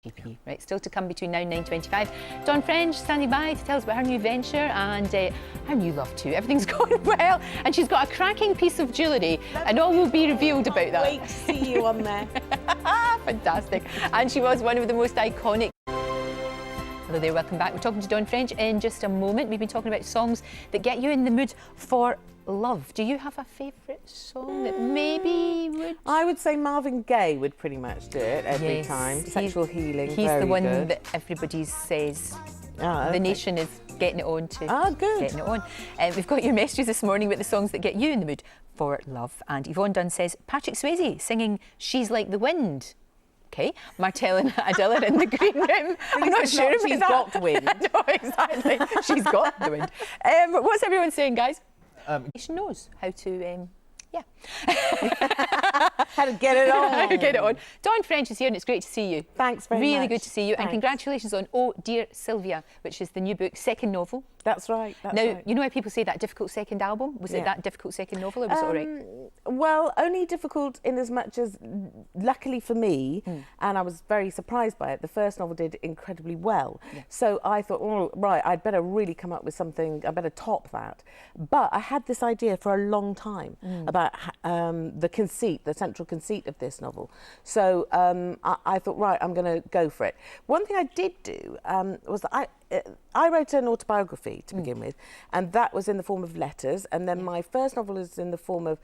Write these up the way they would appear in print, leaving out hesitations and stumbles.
GP. Right, still to come between now and 9:25. Dawn French standing by to tell us about her new venture and her new love too. Everything's going well, and she's got a cracking piece of jewellery, and all will be revealed about that. Wait to see you on there. Fantastic. And she was one of the most iconic. Hello there, welcome back. We're talking to Dawn French in just a moment. We've been talking about songs that get you in the mood for love. Do you have a favourite song that maybe would... I would say Marvin Gaye would pretty much do it every time. Sexual Healing, He's very the one good. that everybody says okay. the nation is getting it on to. Ah, good. Getting it on. We've got your messages this morning with the songs that get you in the mood for love. And Yvonne Dunn says, Patrick Swayze singing She's Like the Wind. Okay, Martell and Adele are in the green room. I'm not sure if she's got the wind. No, exactly. She's got the wind. What's everyone saying, guys? She knows how to, yeah. How to get it on. How to get it on. Dawn French is here and it's great to see you. Thanks very much. Really good to see you. Thanks. And congratulations on Oh, Dear Silvia, which is the new book, second novel. That's right. Now, you know how people say that difficult second album? Was it that difficult second novel or was it all right? Well, only difficult in as much as, luckily for me, and I was very surprised by it, the first novel did incredibly well. Yeah. So I thought, oh, right, I'd better really come up with something, I better top that. But I had this idea for a long time about the conceit, the central conceit of this novel. So I thought, right, I'm going to go for it. One thing I did do was that I wrote an autobiography to begin with, and that was in the form of letters, and then my first novel is in the form of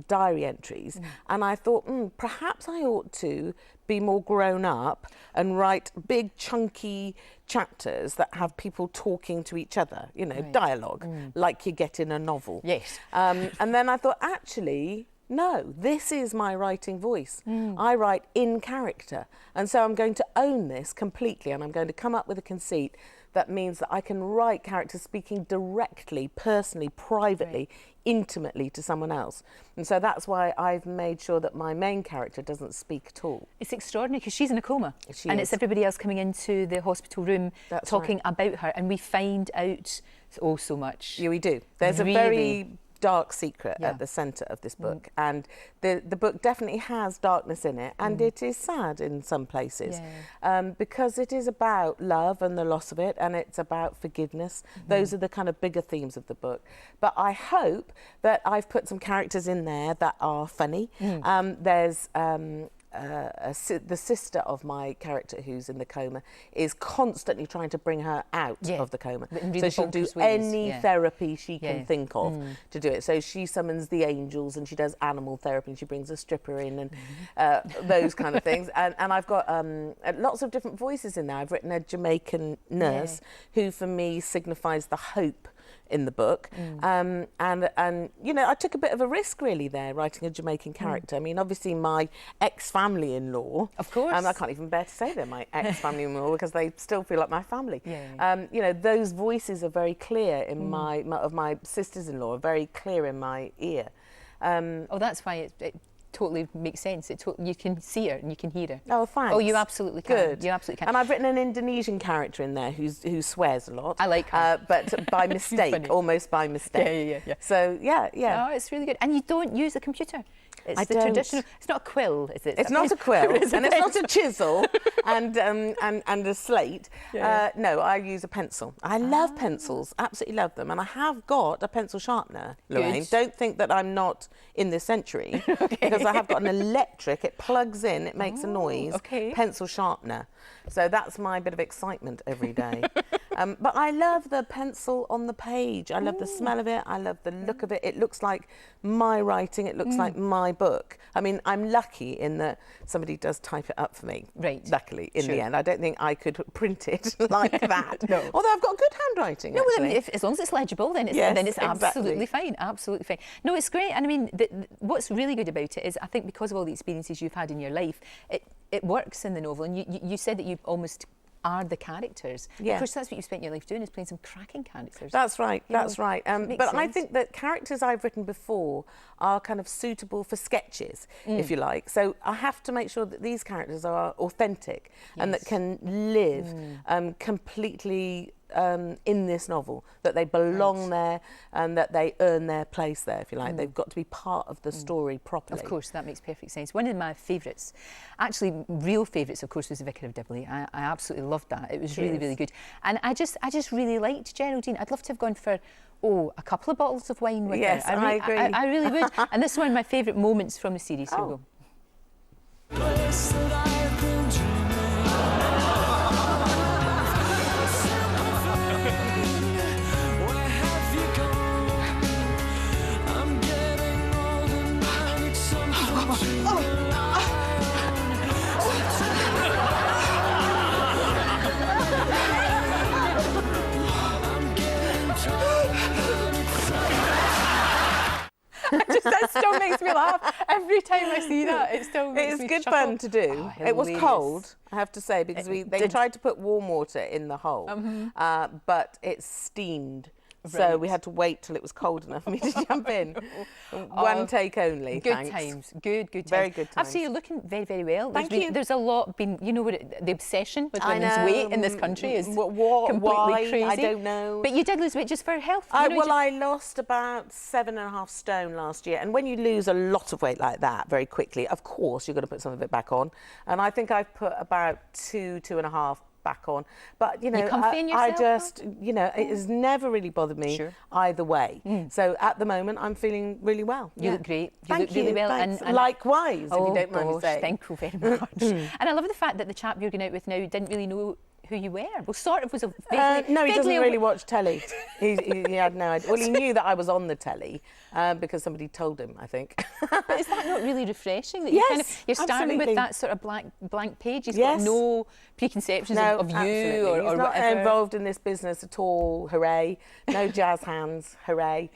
diary entries, and I thought, perhaps I ought to be more grown up and write big chunky chapters that have people talking to each other, you know, dialogue, like you get in a novel. Yes. And then I thought, actually, no, this is my writing voice. I write in character. And so I'm going to own this completely, and I'm going to come up with a conceit that means that I can write characters speaking directly, personally, privately, intimately to someone else. And so that's why I've made sure that my main character doesn't speak at all. It's extraordinary because she's in a coma. She and is. it's everybody else coming into the hospital room talking about her, and we find out so much. Yeah, we do. There's a very dark secret at the centre of this book, and the book definitely has darkness in it, and it is sad in some places, because it is about love and the loss of it, and it's about forgiveness. Those are the kind of bigger themes of the book. But I hope that I've put some characters in there that are funny. There's the sister of my character who's in the coma is constantly trying to bring her out of the coma. So she'll do any therapy she can think of to do it. So she summons the angels and she does animal therapy and she brings a stripper in and those kind of things. And I've got lots of different voices in there. I've written a Jamaican nurse who for me signifies the hope in the book, and you know, I took a bit of a risk really there writing a Jamaican character. I mean, obviously my ex-family-in-law, of course, I can't even bear to say they're my ex-family-in-law because they still feel like my family. You know, those voices are very clear in my sisters-in-law, are very clear in my ear. Oh, that's why it totally makes sense. You can see her and you can hear her. Oh, thanks. Oh, you absolutely can. Good. You absolutely can. And I've written an Indonesian character in there who swears a lot. I like her. But by mistake, almost by mistake. Yeah. So, yeah. Oh, it's really good. And you don't use a computer. It's the don't. traditional. It's not a quill, is it? It's not a quill, and it's not a chisel, and a slate. No, I use a pencil. I love pencils, absolutely love them, and I have got a pencil sharpener, Lorraine. Don't think that I'm not in this century, because I have got an electric. It plugs in, it makes a noise. Pencil sharpener. So that's my bit of excitement every day. But I love the pencil on the page. I love the smell of it. I love the look of it. It looks like my writing. It looks like my book. I mean, I'm lucky in that somebody does type it up for me. Right. Luckily, in the end. I don't think I could print it like that. No. Although I've got good handwriting, no, actually. I mean, as long as it's legible, then it's absolutely fine. Absolutely fine. No, it's great. And I mean, what's really good about it is I think because of all the experiences you've had in your life, it works in the novel. And you said that you almost are the characters. Yeah. Of course, that's what you spent your life doing, is playing some cracking characters. That's right, that's right. But I sense. think that characters I've written before are kind of suitable for sketches, if you like. So I have to make sure that these characters are authentic and that can live completely in this novel, that they belong there and that they earn their place there, if you like. They've got to be part of the story properly. Of course, that makes perfect sense. One of my favourites, actually real favourites, of course, was The Vicar of Dibley. I absolutely loved that. It was really, really good. And I just really liked Geraldine. I'd love to have gone for a couple of bottles of wine with her. Yes, I agree. I really would. And this is one of my favourite moments from the series. Here we go. That still makes me laugh every time I see that. It still makes me It's good chuckle. fun to do. Oh, it was hilarious. cold, I have to say, because they tried to put warm water in the hole, but it steamed. So we had to wait till it was cold enough for me to jump in. One take only. Good thanks. times. Good times. Very good times. I've seen you looking very, very well. Thank you. There's a lot been, you know, the obsession with women's weight in this country is completely why? crazy. I don't know. But you did lose weight just for health. I lost about 7.5 stone last year. And when you lose a lot of weight like that very quickly, of course, you're going to put some of it back on. And I think I've put about 2.5 back on, but you know, I just, you know, it has never really bothered me either way. So at the moment, I'm feeling really well. You look great. You look really well. And likewise, if you don't mind me saying. Thank you very much. And I love the fact that the chap you're going out with now didn't really know who you were. Well, sort of was a vaguely, no, he doesn't really watch telly. he had no idea. Well, he knew that I was on the telly because somebody told him, I think. But is that not really refreshing? That you're starting with that sort of blank page. He's got no preconceptions of you or He's not whatever. involved in this business at all. Hooray! No jazz hands. Hooray!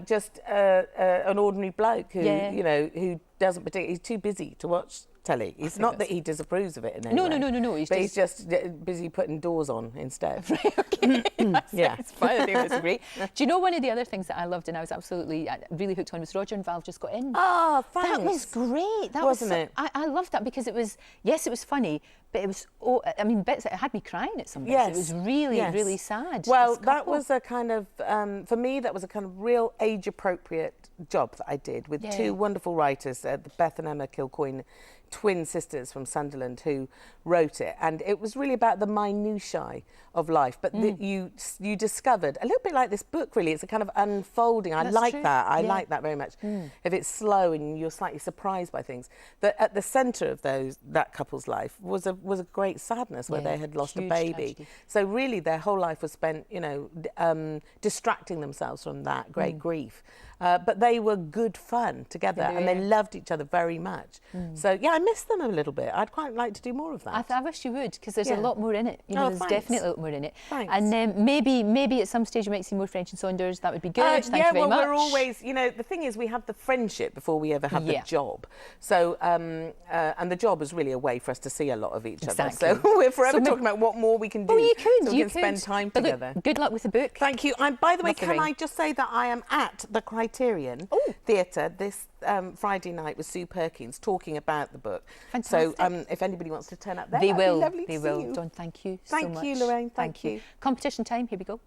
Just an ordinary bloke who you know who doesn't particularly. He's too busy to watch telly. It's not that he disapproves of it in any way. No. He's just busy putting doors on instead. Right, okay. It's fun. I think that's great. Do you know one of the other things that I loved and I was absolutely really hooked on was Roger and Val just got in. Oh, thanks. That was great. That Wasn't it? I loved that because it was, yes, it was funny, but it was, I mean, bits, it had me crying at some bits. Yes. It was really, really sad. Well, that was a kind of, for me, that was a kind of real age-appropriate job that I did with two wonderful writers, Beth and Emma Kilcoyne, twin sisters from Sunderland, who wrote it, and it was really about the minutiae of life. But you discovered a little bit like this book. Really, it's a kind of unfolding. I like that. I like that very much. If it's slow and you're slightly surprised by things, that at the centre of that couple's life was a great sadness where they had lost a baby. Tragedy. So really, their whole life was spent, you know, distracting themselves from that great grief. But they were good fun together, and they loved each other very much. So yeah, I miss them a little bit. I'd quite like to do more of that. I wish you would, because there's a lot more in it. You know, there's definitely a lot more in it. Thanks. And maybe at some stage you might see more French and Saunders. That would be good. Thank you very much. We're always, you know, the thing is we have the friendship before we ever have the job. So and the job is really a way for us to see a lot of each other. So we're forever talking about what more we can do. Oh, you could. So we can spend time together. Look, good luck with the book. Thank you. By the way, can I just say that I am at the Criterion Theatre this Friday night with Sue Perkins talking about the book. Fantastic. So if anybody wants to turn up there, they will. Be lovely They to will. see you. Don, thank you so much. Thank you, Lorraine. Thank you. Competition time. Here we go.